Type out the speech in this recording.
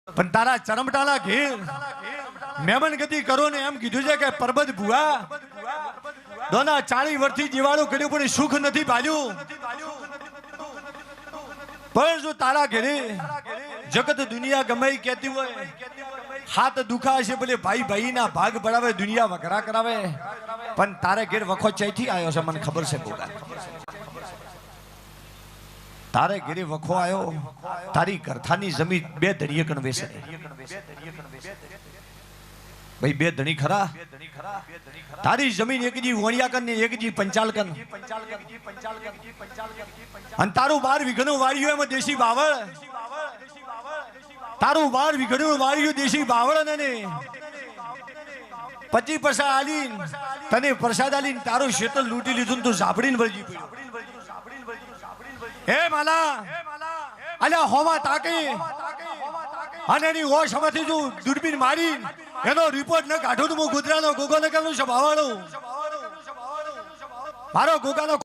પણ તારા ચરમટાલા ઘેર મહેમાન ગતિ કરો ને એમ કીધું છે કે પરબત ભુવા દોના 40 વર્ષથી જીવાળું કર્યું પણ સુખ નથી પાલ્યું. પણ જો તારા ઘરે જગત દુનિયા ગમે કહેતી હોય હાથ દુખા છે ભલે ભાઈ ભાઈના ભાગ પડાવે દુનિયા વઘરા કરાવે પણ તારે ઘેર વખો ચૈથી આવ્યો છે મને ખબર છે બોગા. તારે ઘેરે વખો આવ્યો તારી કરથાની જમીન 2 ધણીએ કણ વેસે ભાઈ 2 ધણી ખરા તારી જમીન એકજી વણિયા કન ને એકજી પંચાલ કન અને તારું 12 વીઘાનું વાળ્યું એમાં દેશી બાવળ તારું 12 વીઘાનું વાળ્યું દેશી બાવળ ને 25 પૈસા આલીન તને પ્રસાદ આલીન તારું શેતલ લૂંટી લીધું તું ઝાપડીને વળજી પડ્યો. હે માલા અલ્યા હોવા તાકી અને એની હોશમાંથી તું દૂરબીન મારી એનો રિપોર્ટ ન કાઢું તો હું ગુજરાતનો ગોગો ન કરું છું ભાવાળું મારો ગોગાનો